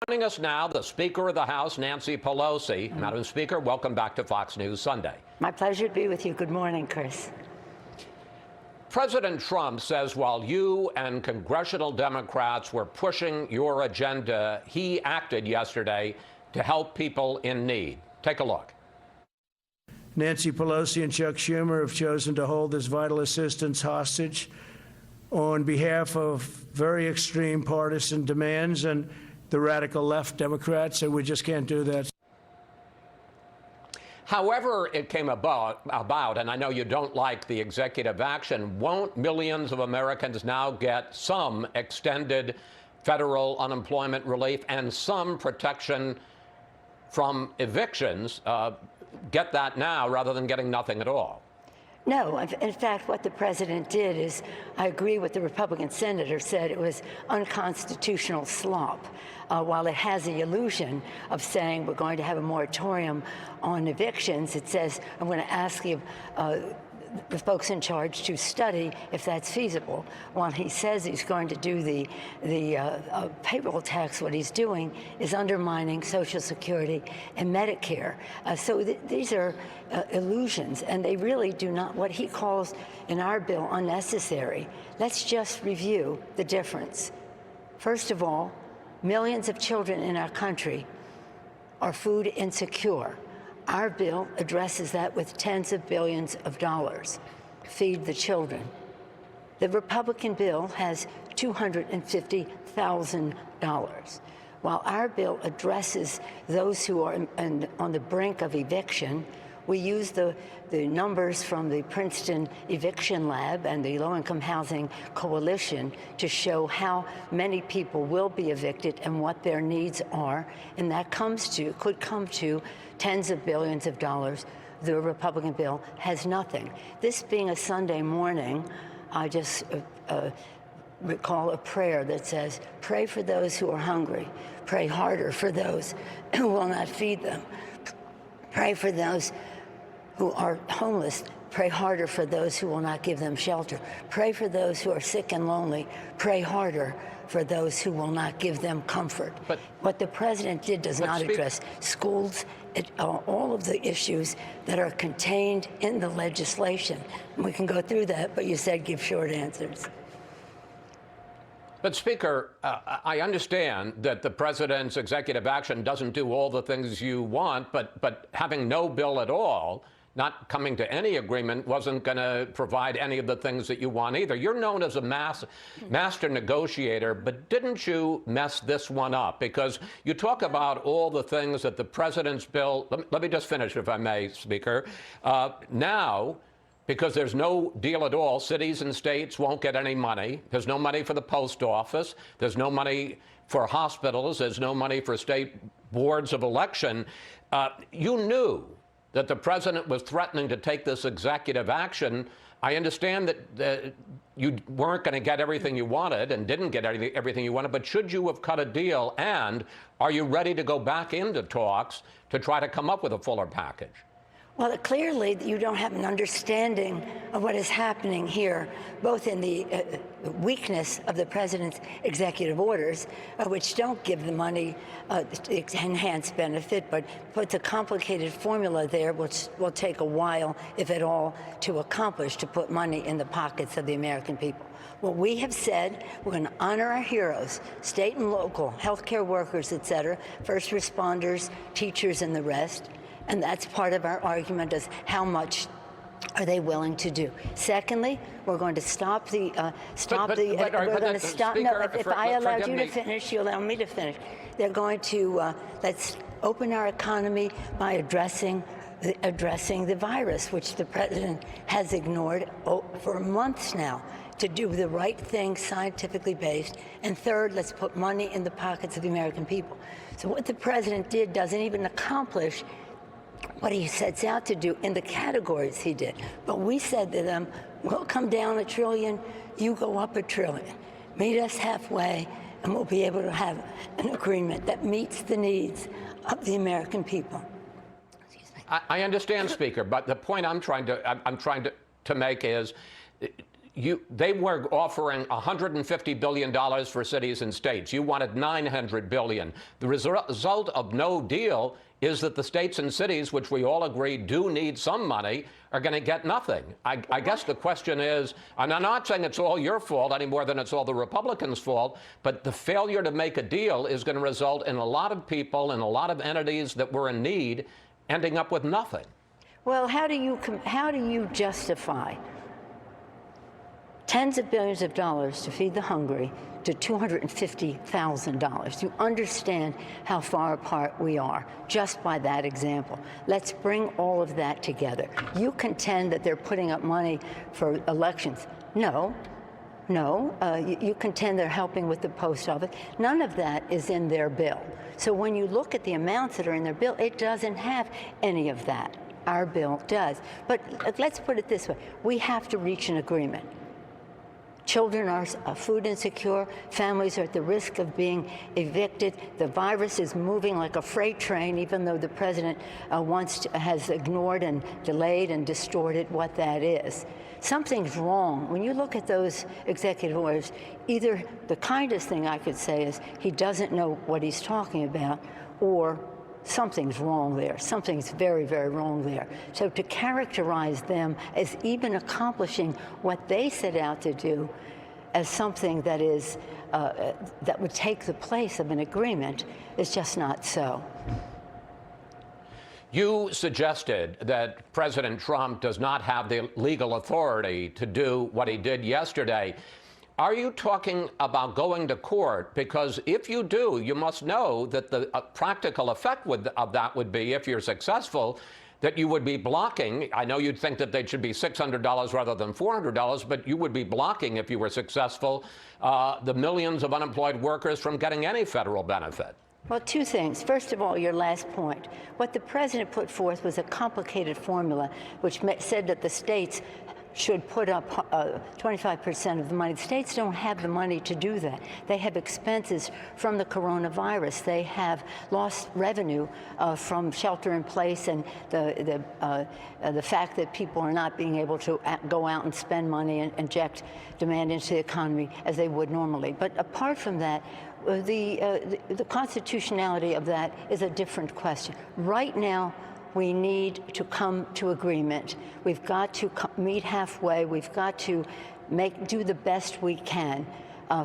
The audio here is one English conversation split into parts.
Joining us now, the Speaker of the House, Nancy Pelosi. Madam Speaker, welcome back to Fox News Sunday. My pleasure to be with you. Good morning, Chris. President Trump says while you and congressional Democrats were pushing your agenda, he acted yesterday to help people in need. Take a look. Nancy Pelosi and Chuck Schumer have chosen to hold this vital assistance hostage on behalf of very extreme partisan demands and the radical left Democrats, and we just can't do that. However it came about, and I know you don't like the executive action, won't millions of Americans now get some extended federal unemployment relief and some protection from evictions? Get that now rather than getting nothing at all? No. In fact, what the president did is, I agree with the Republican senator said, it was unconstitutional slop. While it has the illusion of saying we're going to have a moratorium on evictions, it says, I'm going to ask you, the folks in charge to study if that's feasible. While he says he's going to do the payroll tax, what he's doing is undermining Social Security and Medicare. So these are illusions, and they really do not, what he calls in our bill, unnecessary. Let's just review the difference. First of all, millions of children in our country are food insecure. Our bill addresses that with tens of billions of dollars. Feed the children. The Republican bill has $250,000. While our bill addresses those who are on the brink of eviction, we use the numbers from the Princeton Eviction Lab and the Low-Income Housing Coalition to show how many people will be evicted and what their needs are, and that could come to tens of billions of dollars. The Republican bill has nothing. This being a Sunday morning, I just recall a prayer that says, pray for those who are hungry, pray harder for those who will not feed them, pray for those who are homeless, pray harder for those who will not give them shelter. Pray for those who are sick and lonely. Pray harder for those who will not give them comfort. But what the president did does not address schools, all of the issues that are contained in the legislation. We can go through that, but you said give short answers. But Speaker, I understand that the president's executive action doesn't do all the things you want, but having no bill at all, not coming to any agreement, wasn't going to provide any of the things that you want either. You're known as a master negotiator, but didn't you mess this one up? Because you talk about all the things that the president's bill, let me just finish if I may, Speaker. Now, because there's no deal at all, cities and states won't get any money. There's no money for the post office. There's no money for hospitals. There's no money for state boards of election. You knew that the president was threatening to take this executive action. I understand that you weren't going to get everything you wanted and didn't get everything you wanted, but should you have cut a deal? And are you ready to go back into talks to try to come up with a fuller package? Well, clearly you don't have an understanding of what is happening here, both in the weakness of the president's executive orders, which don't give the money enhanced benefit, but puts a complicated formula there, which will take a while, if at all, to accomplish, to put money in the pockets of the American people. What we have said, we're going to honor our heroes, state and local, healthcare workers, et cetera, first responders, teachers, and the rest. And that's part of our argument, is how much are they willing to do. Secondly, we're going to stop the, if I allowed you to finish, you allow me to finish. They're going to, let's open our economy by addressing the virus, which the president has ignored for months now, to do the right thing, scientifically based. And third, let's put money in the pockets of the American people. So what the president did doesn't even accomplish what he sets out to do in the categories he did. But we said to them, we'll come down $1 trillion, you go up $1 trillion. Meet us halfway, and we'll be able to have an agreement that meets the needs of the American people. Excuse me. I understand, Speaker, but the point I'm trying to make is they were offering $150 billion for cities and states. You wanted $900 billion. The result of no deal is that the states and cities, which we all agree do need some money, are going to get nothing. I guess the question is, and I'm not saying it's all your fault any more than it's all the Republicans' fault, but the failure to make a deal is going to result in a lot of people and a lot of entities that were in need ending up with nothing. Well, how do you justify tens of billions of dollars to feed the hungry to $250,000? You understand how far apart we are just by that example. Let's bring all of that together. You contend that they're putting up money for elections. No. You contend they're helping with the post office. None of that is in their bill. So when you look at the amounts that are in their bill, it doesn't have any of that. Our bill does. But let's put it this way. We have to reach an agreement. Children are food insecure. Families are at the risk of being evicted. The virus is moving like a freight train, even though the president has ignored and delayed and distorted what that is. Something's wrong. When you look at those executive orders, either the kindest thing I could say is he doesn't know what he's talking about, or something's wrong there. Something's very, very wrong there. So to characterize them as even accomplishing what they set out to do as something that is that would take the place of an agreement is just not so. You suggested that President Trump does not have the legal authority to do what he did yesterday. Are you talking about going to court? Because if you do, you must know that the practical effect of that would be, if you're successful, that you would be blocking. I know you'd think that they should be $600 rather than $400, but you would be blocking, if you were successful, the millions of unemployed workers from getting any federal benefit. Well, two things. First of all, your last point. What the president put forth was a complicated formula which said that the states should put up 25% of the money. The states don't have the money to do that. They have expenses from the coronavirus. They have lost revenue from shelter in place and the fact that people are not being able to go out and spend money and inject demand into the economy as they would normally. But apart from that, the constitutionality of that is a different question. Right now, we need to come to agreement. We've got to meet halfway. We've got to do the best we can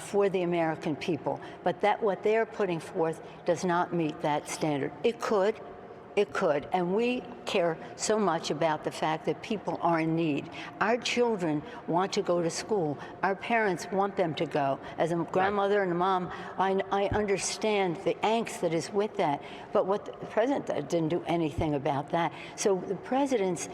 for the American people. But what they're putting forth does not meet that standard. It could. And we care so much about the fact that people are in need. Our children want to go to school. Our parents want them to go. As a grandmother and a mom, I understand the angst that is with that. But what the president didn't do anything about that. So the president's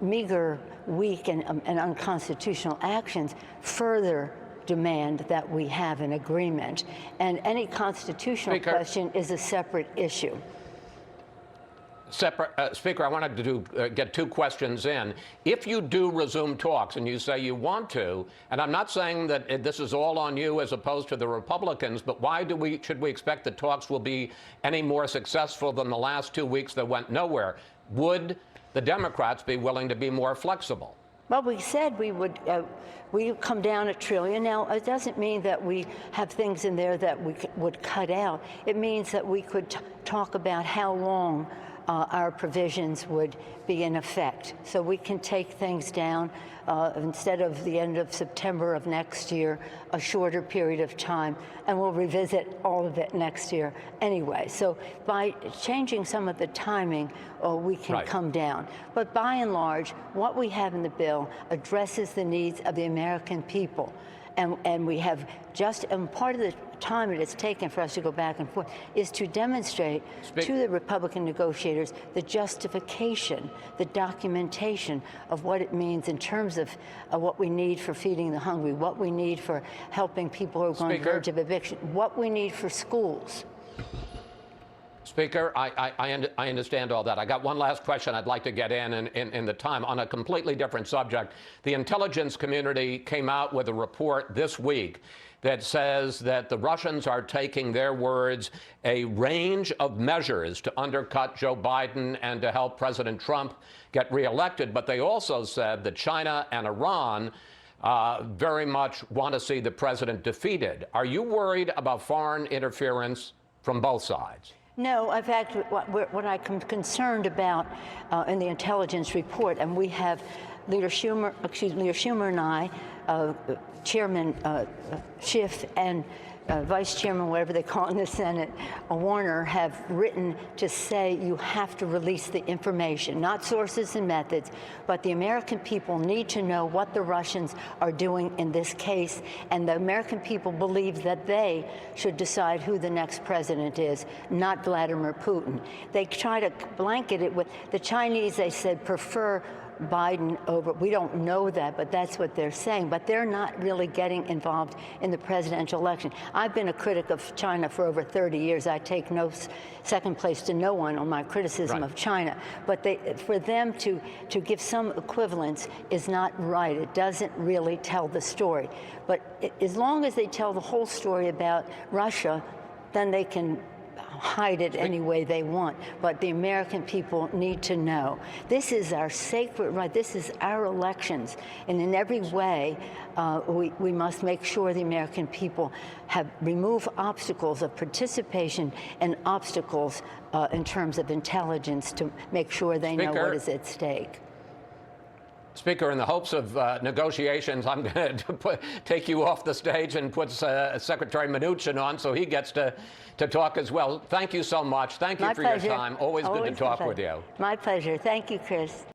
meager, weak, and unconstitutional actions further demand that we have an agreement. And any constitutional question is a separate issue. Speaker, I wanted to get two questions in. If you do resume talks, and you say you want to, and I'm not saying that this is all on you as opposed to the Republicans, but why should we expect that talks will be any more successful than the last 2 weeks that went nowhere? Would the Democrats be willing to be more flexible? Well, we said we would come down $1 trillion. Now, it doesn't mean that we have things in there that we would cut out. It means that we could talk about how long our provisions would be in effect. So we can take things down instead of the end of September of next year, a shorter period of time, and we'll revisit all of it next year anyway. So by changing some of the timing, we can come down. But by and large, what we have in the bill addresses the needs of the American people. And we have and part of the time that it's taken for us to go back and forth is to demonstrate to the Republican negotiators the justification, the documentation of what it means in terms of what we need for feeding the hungry, what we need for helping people who are on the verge of eviction, what we need for schools. Speaker, I understand all that. I got one last question I'd like to get in the time on a completely different subject. The intelligence community came out with a report this week that says that the Russians are taking, their words, a range of measures to undercut Joe Biden and to help President Trump get reelected. But they also said that China and Iran very much want to see the president defeated. Are you worried about foreign interference from both sides? No, in fact, what I'm concerned about in the intelligence report, and we have Leader Schumer and I, Chairman Schiff and Vice Chairman, whatever they call it in the Senate, Warner, have written to say you have to release the information, not sources and methods, but the American people need to know what the Russians are doing in this case, and the American people believe that they should decide who the next president is, not Vladimir Putin. They try to blanket it with the Chinese, they said, prefer Biden over, we don't know that, but that's what they're saying. But they're not really getting involved in the presidential election. I've been a critic of China for over 30 years. I take no second place to no one on my criticism of China. But for them to give some equivalence is not right. It doesn't really tell the story. But as long as they tell the whole story about Russia, then they can hide it any way they want. But the American people need to know. This is our sacred right. This is our elections. And in every way, we must make sure the American people remove obstacles of participation and obstacles in terms of intelligence to make sure they know what is at stake. Speaker, in the hopes of negotiations, I'm going to take you off the stage and put Secretary Mnuchin on so he gets to talk as well. Thank you so much. Thank you for your time. Always good to talk with you. My pleasure. Thank you, Chris.